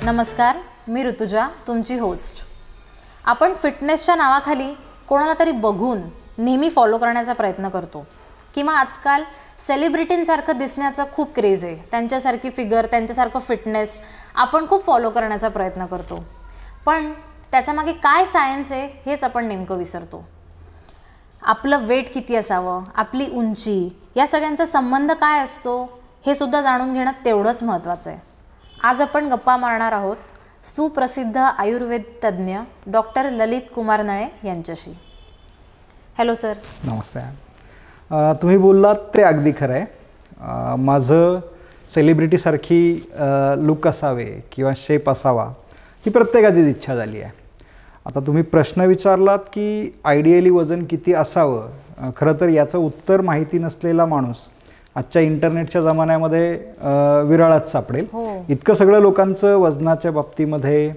नमस्कार, मी ऋतुजा, तुमची होस्ट. आपण फिटनेसच्या नावाखाली कोणाला तरी बघून नेहमी फॉलो करण्याचा प्रयत्न करतो किंवा आजकाल सेलिब्रिटींसारखं दिसण्याचा खूप क्रेज आहे. त्यांच्यासारखी फिगर, त्यांच्यासारखं फिटनेस आपण खूप फॉलो करण्याचा प्रयत्न करतो. पण त्याच्यामागे काय सायन्स आहे हेच आपण नेमकं विसरतो. आपलं वेट किती असावं, आपली उंची, या सगळ्यांचा संबंध काय असतो हे सुद्धा जाणून घेणं तेवढंच महत्त्वाचं आहे. आज आपण गप्पा मारणार आहोत सुप्रसिद्ध आयुर्वेद तज्ज्ञ डॉक्टर ललित कुमार नळे यांच्याशी. Hello sir. नमस्ते. तुम्ही बोललात ते अगदी खरं आहे. माझं सेलिब्रिटीसारखी लुक असावे किंवा शेप असावा ही प्रत्येकाचीच इच्छा झाली आहे. आता तुम्ही प्रश्न विचारलात की आयडियली वजन किती असावं. खरं तर याचं उत्तर माहिती नसलेला माणूस आजच्या इंटरनेटच्या जमान्यामध्ये विरळात सापडेल. इतकं सगळं लोकांचं वजनाच्या बाबतीमध्ये,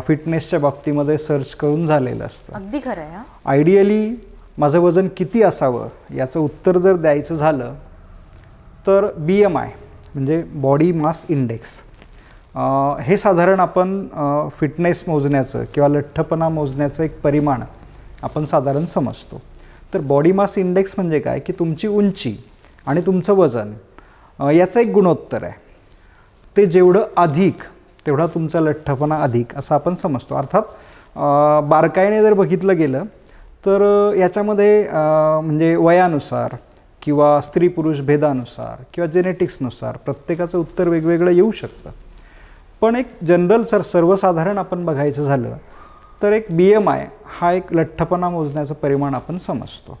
फिटनेसच्या बाबतीमध्ये सर्च करून झालेलं असतं. अगदी खरं आहे. आयडियली माझं वजन किती असावं याचं उत्तर जर द्यायचं झालं तर BMI म्हणजे बॉडी मास इंडेक्स हे साधारण आपण फिटनेस मोजण्याचं किंवा लठ्ठपणा मोजण्याचं एक परिमाण आपण साधारण समजतो. तर बॉडी मास इंडेक्स म्हणजे काय की तुमची उंची आणि तुमचं वजन याचं एक गुणोत्तर आहे. ते जेवढं अधिक तेवढा तुमचा लठ्ठपणा अधिक असं आपण समजतो. अर्थात बारकाईने जर बघितलं गेलं तर याच्यामध्ये म्हणजे वयानुसार किंवा स्त्री पुरुष भेदानुसार किंवा जेनेटिक्सनुसार प्रत्येकाचं उत्तर वेगवेगळं येऊ शकतं. पण एक जनरल सर्वसाधारण आपण बघायचं झालं तर एक BMI हा एक लठ्ठपणा मोजण्याचं परिमाण आपण समजतो.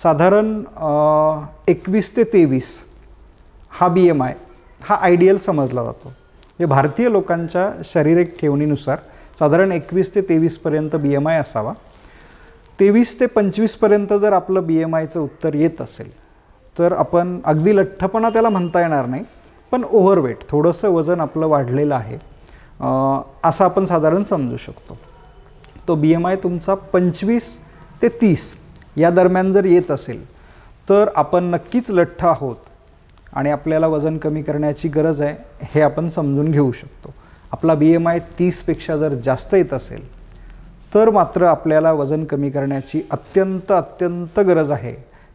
साधारण 21 ते 23 हा BMI हा आयडियल समजला जातो. म्हणजे भारतीय लोकांच्या शारीरिक ठेवणीनुसार साधारण 21 ते 23पर्यंत BMI असावा. 23 ते 25पर्यंत जर आपलं BMIचं उत्तर येत असेल तर आपण अगदी लठ्ठपणा त्याला म्हणता येणार नाही, पण ओव्हरवेट, थोडंसं वजन आपलं वाढलेलं आहे असं आपण साधारण समजू शकतो. तो BMI तुमचा 25 ते 30 या दरम्यान जर येत असेल तर आपण नक्कीच लठ्ठ आहोत आणि आपल्याला वजन कमी करण्याची गरज आहे हे आपण समजून घेऊ शकतो. आपला BMI 30पेक्षा जर जास्त येत असेल तर मात्र आपल्याला वजन कमी करण्याची अत्यंत गरज आहे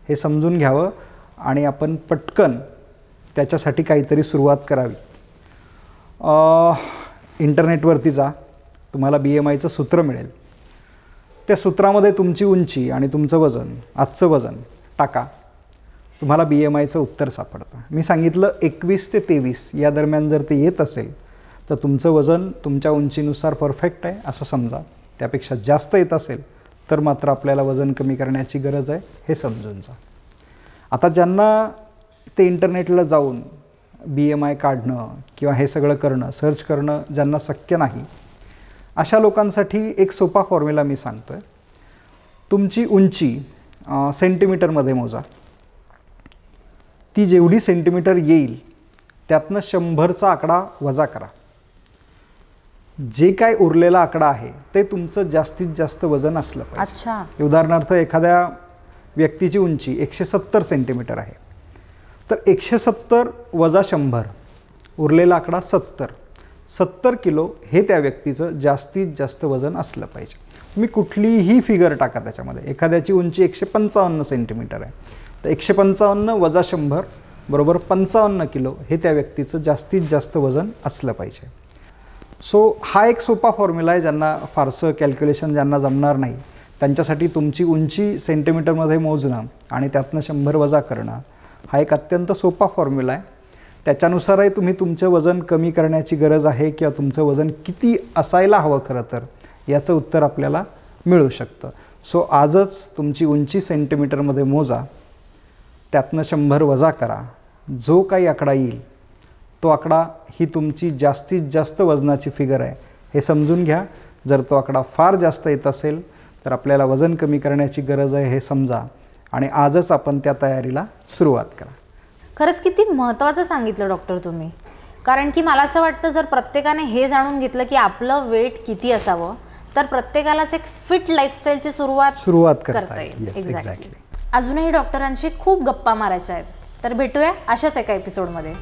हे समजून घ्यावं आणि आपण पटकन त्याच्यासाठी काहीतरी सुरुवात करावी. इंटरनेटवरती जा, तुम्हाला BMIचं सूत्र मिळेल. त्या सूत्रामध्ये तुमची उंची आणि तुमचं वजन, आजचं वजन टाका, तुम्हाला BMIचं उत्तर सापडतं. मी सांगितलं 21 ते 23 या दरम्यान जर ते येत असेल तर तुमचं वजन तुमच्या उंचीनुसार परफेक्ट आहे असं समजा. त्यापेक्षा जास्त येत असेल तर मात्र आपल्याला वजन कमी करण्याची गरज आहे हे समजून जा. आता ज्यांना ते इंटरनेटला जाऊन BMI काढणं किंवा हे सगळं करणं, सर्च करणं ज्यांना शक्य नाही, अशा लोकांसाठी एक सोपा फॉर्म्युला मी सांगतो आहे. तुमची उंची सेंटीमीटरमध्ये मोजा. ती जेवढी सेंटीमीटर येईल त्यातनं 100चा आकडा वजा करा. जे काय उरलेला आकडा आहे ते तुमचं जास्तीत जास्त वजन असलं पाहिजे. अच्छा. उदाहरणार्थ एखाद्या व्यक्तीची उंची 170 सेंटीमीटर आहे तर 170 वजा 100 उरलेला आकडा 70 किलो हे त्या व्यक्तीचं जास्तीत जास्त वजन असलं पाहिजे. तुम्ही कुठलीही फिगर टाका त्याच्यामध्ये. एखाद्याची उंची 155 सेंटीमीटर आहे तर 155 वजा 100 बरोबर 55 किलो हे त्या व्यक्तीचं जास्तीत जास्त वजन असलं पाहिजे. सो हा एक सोपा फॉर्म्युला आहे. ज्यांना फारसं कॅल्क्युलेशन ज्यांना जमणार नाही त्यांच्यासाठी तुमची उंची सेंटीमीटरमध्ये मोजणं आणि त्यातनं 100 वजा करणं हा एक अत्यंत सोपा फॉर्म्युला आहे. त्याच्यानुसारही तुम्ही तुमचं वजन कमी करण्याची गरज आहे किंवा तुमचं वजन किती असायला हवं खरं तर याचं उत्तर आपल्याला मिळू शकतं. सो आजच तुमची उंची सेंटीमीटरमध्ये मोजा, त्यातनं 100 वजा करा. जो काही आकडा येईल तो आकडा ही तुमची जास्तीत जास्त वजनाची फिगर आहे हे समजून घ्या. जर तो आकडा फार जास्त येत असेल तर आपल्याला वजन कमी करण्याची गरज आहे हे समजा आणि आजच आपण त्या तयारीला सुरुवात करा. खरंच किती महत्त्वाचं सांगितलं डॉक्टर तुम्ही. कारण की मला असं वाटतं जर प्रत्येकाने हे जाणून घेतलं की आपलं वेट किती असावं तर प्रत्येकालाच एक फिट लाईफस्टाईलची सुरुवात करता येईल. एक्झॅक्टली. अजूनही डॉक्टरांशी खूप गप्पा मारायच्या आहेत तर भेटूया अशाच एका एपिसोडमध्ये.